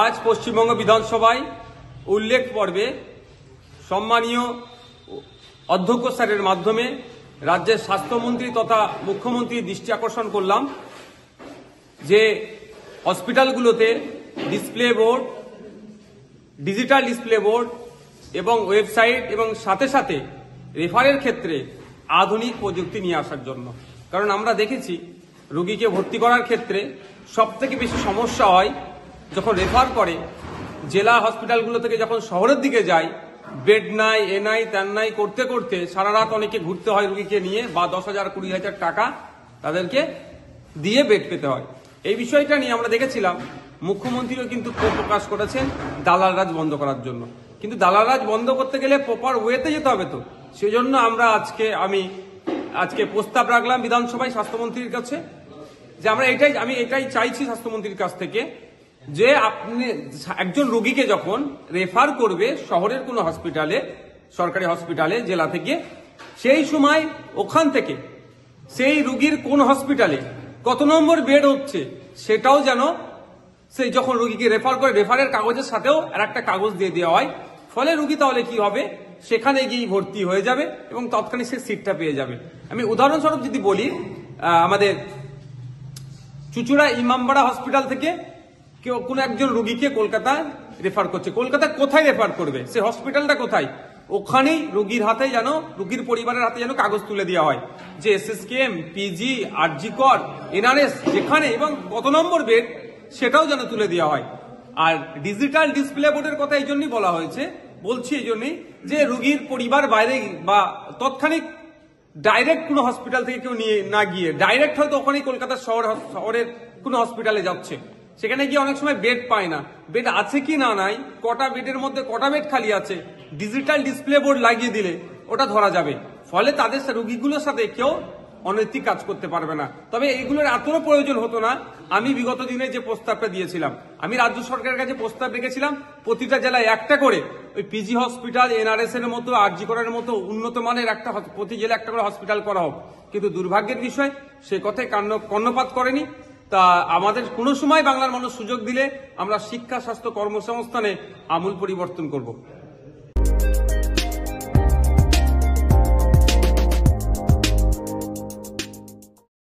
আজ পশ্চিমবঙ্গ বিধানসভায় উল্লেখ পর্বে সম্মানীয় অধ্যক্ষ স্যারের মাধ্যমে রাজ্যের স্বাস্থ্যমন্ত্রী তথা মুখ্যমন্ত্রীর দৃষ্টি আকর্ষণ করলাম যে হসপিটালগুলোতে display board, digital display board এবং ওয়েবসাইট এবং সাথে সাথে রেফারের ক্ষেত্রে আধুনিক প্রযুক্তি নিয়ে আসার জন্য। কারণ আমরা দেখেছি রোগীকে ভর্তি করার ক্ষেত্রে সবথেকে বেশি সমস্যা হয় যখন রেফার করে জেলা হসপিটালগুলো থেকে যখন শহরের দিকে যায়, বেড নাই, এ নাই, ত্যান নাই করতে করতে সারা রাত অনেকে ঘুরতে হয় রোগীকে নিয়ে, বা 10,000 20,000 টাকা তাদেরকে দিয়ে বেড পেতে হয়। এই বিষয়টা নিয়ে আমরা দেখেছিলাম মুখ্যমন্ত্রীও কিন্তু ক্ষোভ প্রকাশ করেছেন দালাল রাজ বন্ধ করার জন্য। কিন্তু দালাল রাজ বন্ধ করতে গেলে প্রপার ওয়েতে যেতে হবে, তো সেজন্য আমরা আজকে প্রস্তাব রাখলাম বিধানসভায় স্বাস্থ্যমন্ত্রীর কাছে যে আমি এটাই চাইছি স্বাস্থ্যমন্ত্রীর কাছ থেকে যে আপনি একজন রোগীকে যখন রেফার করবে শহরের কোনো হসপিটালে, সরকারি হসপিটালে জেলা থেকে, সেই সময় ওখান থেকে সেই রোগীর কোন হসপিটালে কত নম্বর বেড হচ্ছে সেটাও যেন সেই যখন রোগীকে রেফার করে রেফারের কাগজের সাথেও আর একটা কাগজ দিয়ে দেওয়া হয়। ফলে রোগী তাহলে কি হবে, সেখানে গিয়ে ভর্তি হয়ে যাবে এবং তৎক্ষণিক সে সিটটা পেয়ে যাবে। আমি উদাহরণস্বরূপ যদি বলি, আমাদের চুচুড়া ইমামবাড়া হসপিটাল থেকে কেউ কোনো একজন রোগীকে কলকাতায় রেফার করছে, কলকাতা কোথায় রেফার করবে, সে হসপিটালটা কোথায়, ওখানেই রোগীর হাতে যেন, রোগীর পরিবারের হাতে যেন কাগজ তুলে দেওয়া হয় যে SSKM, PG, RG কর, NRS যেখানে এবং কত নম্বর বেড সেটাও যেন তুলে দেওয়া হয়। আর ডিজিটাল ডিসপ্লে বোর্ডের কথা এই জন্যই বলা হয়েছে, বলছি এই জন্যই যে রোগীর পরিবার বাইরে বা তৎক্ষণিক ডাইরেক্ট কোনো হসপিটাল থেকে কেউ নিয়ে না গিয়ে ডাইরেক্ট হয়তো ওখানেই কলকাতার শহরের কোনো হসপিটালে যাচ্ছে, সেখানে গিয়ে অনেক সময় বেড পায় না, বেড আছে কি না নাই, কটা বেডের মধ্যে কটা বেড খালি আছে, ডিজিটাল ডিসপ্লে বোর্ড লাগিয়ে দিলে ওটা ধরা যাবে। ফলে তাদের রোগীগুলোর সাথে কেউ অনৈতিক কাজ করতে পারবে না। তবে এইগুলোর এতও প্রয়োজন হতো না। আমি বিগত দিনে যে প্রস্তাবটা দিয়েছিলাম, আমি রাজ্য সরকারের কাছে প্রস্তাব রেখেছিলাম প্রতিটা জেলায় একটা করে ওই PG হসপিটাল, NRS এর মতো, RG করার মতো উন্নত মানের একটা প্রতি জেলা একটা করে হসপিটাল করা হোক। কিন্তু দুর্ভাগ্যের বিষয় সে কথায় কর্ণপাত করেনি। তা আমাদের কোনো সময় বাংলার মানুষ সুযোগ দিলে আমরা শিক্ষা, স্বাস্থ্য, কর্মসংস্থানে আমূল পরিবর্তন করব।